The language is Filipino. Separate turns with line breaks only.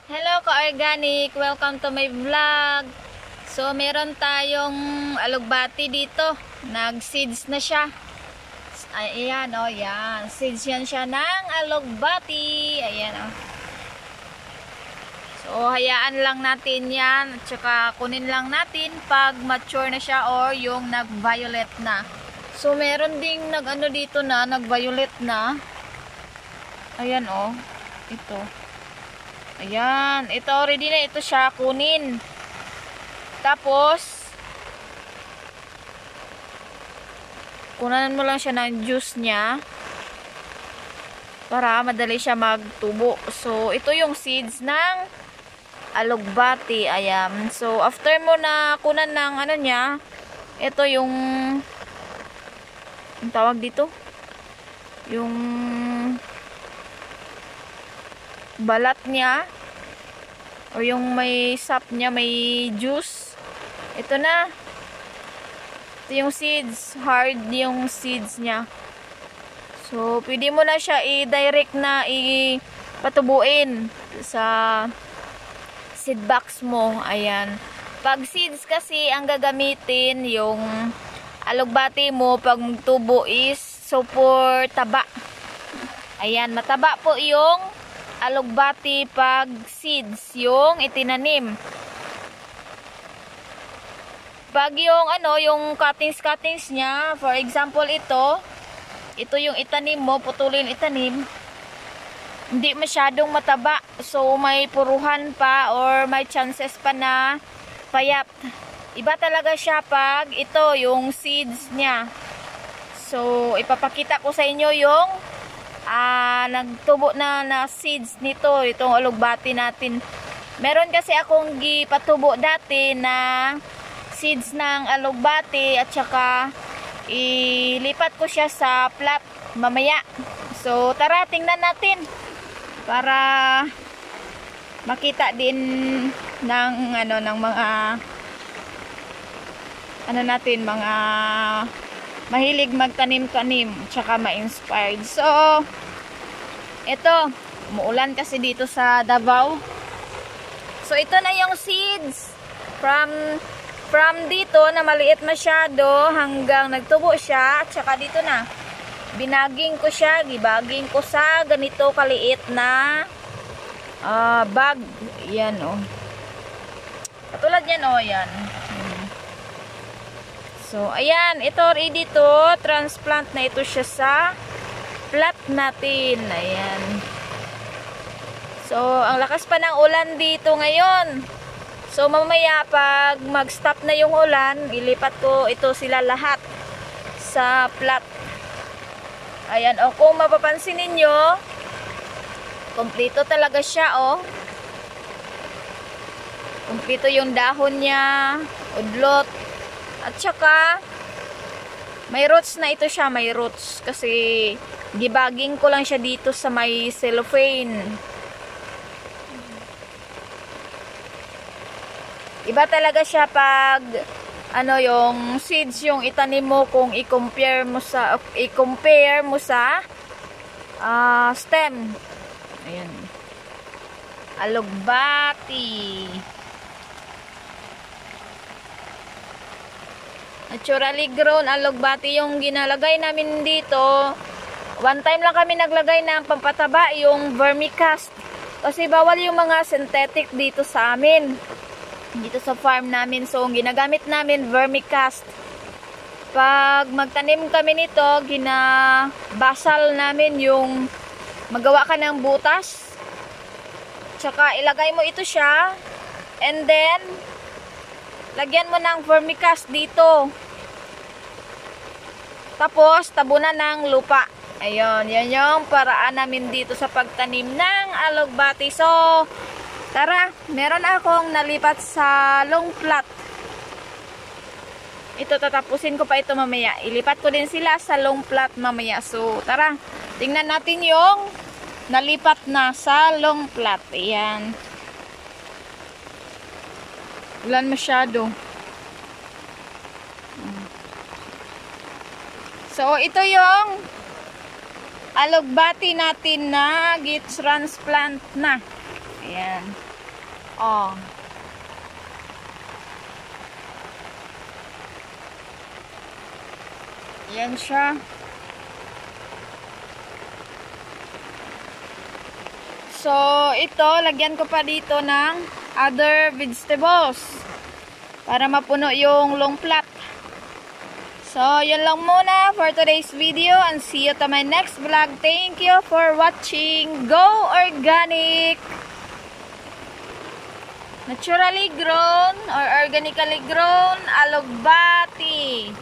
Hello ka-organic! Welcome to my vlog. So, meron tayong alugbati dito. Nag-seeds na siya. Ayan, o, yan. Seeds yan siya ng alugbati. Ayan, o. So, hayaan lang natin yan. At saka, kunin lang natin pag mature na siya or yung nag-violet na. So, meron ding nag-ano dito na, nag-violet na. Ayan, o. Ito. Ayan, ito ready na ito siya kunin. Tapos kunanan mo lang siya ng juice niya para madali siya magtubo. So ito yung seeds ng alugbati. Ayan. So after mo na kunan ng ano niya, ito yung tawag dito, yung balat niya o yung may sap niya, may juice. Ito na. Ito yung seeds. Hard yung seeds niya. So, pwede mo na siya i-direct na ipatubuin sa seed box mo. Ayan. Pag seeds kasi ang gagamitin, yung alugbati mo pag magtubo is super taba. Ayan, mataba po yung alugbati pag seeds yung itinanim. Pag yung ano, yung cuttings niya, for example ito yung itanim mo, putulin itanim, hindi masyadong mataba. So may puruhan pa or may chances pa na payat. Iba talaga siya pag ito yung seeds niya. So ipapakita ko sa inyo yung nagtubo na seeds nito, itong alugbati natin. Meron kasi akong gipatubo dati na seeds ng alugbati at saka ilipat ko siya sa plat mamaya. So tara, tingnan natin para makita din ng ano, ng mga ano natin, mga mahilig magtanim-tanim tsaka ma-inspired. So ito, umuulan kasi dito sa Davao. So ito na yung seeds from dito na maliit masyado hanggang nagtubo siya. Tsaka dito na binaging ko siya, gibaging ko sa ganito kaliit na bag. Yan, oh. Katulad yan, oh, yan. So ayan, ito ready to transplant na ito siya sa plat natin. Ayan. So ang lakas pa ng ulan dito ngayon. So mamaya pag mag-stop na yung ulan, ilipat ko ito sila lahat sa plat. Ayan, o, kung mapapansin ninyo, kompleto talaga siya, oh. Kompleto yung dahon niya, udlot, at saka may roots na ito siya, may roots kasi gibaging ko lang siya dito sa may cellophane. Iba talaga siya pag ano, yung seeds yung itanim mo, kung i-compare mo sa stem. Ayan. Alugbati. Naturally grown alugbati yung ginalagay namin dito. One time lang kami naglagay ng pampataba, yung vermicast. Kasi bawal yung mga synthetic dito sa amin. Dito sa farm namin. So, ang ginagamit namin, vermicast. Pag magtanim kami nito, ginabasal namin yung magawa ka ng butas. Tsaka ilagay mo ito siya. And then, lagyan mo ng vermicast dito. Tapos, tabunan ng lupa. Ayun, yan yung paraan namin dito sa pagtanim ng alugbati. So, tara, meron akong nalipat sa long plat. Ito, tatapusin ko pa ito mamaya. Ilipat ko din sila sa long plat mamaya. So, tara, tingnan natin yung nalipat na sa long plat. Ayan. Ulan masyado. So, ito yung alugbati natin na git transplant na. Ayan. Oh. Yan siya. So, ito, lagyan ko pa dito ng other vegetables para mapuno yung long plot. So, yun lang muna for today's video and see you to my next vlog. Thank you for watching. Go Organic! Naturally grown or organically grown alugbati.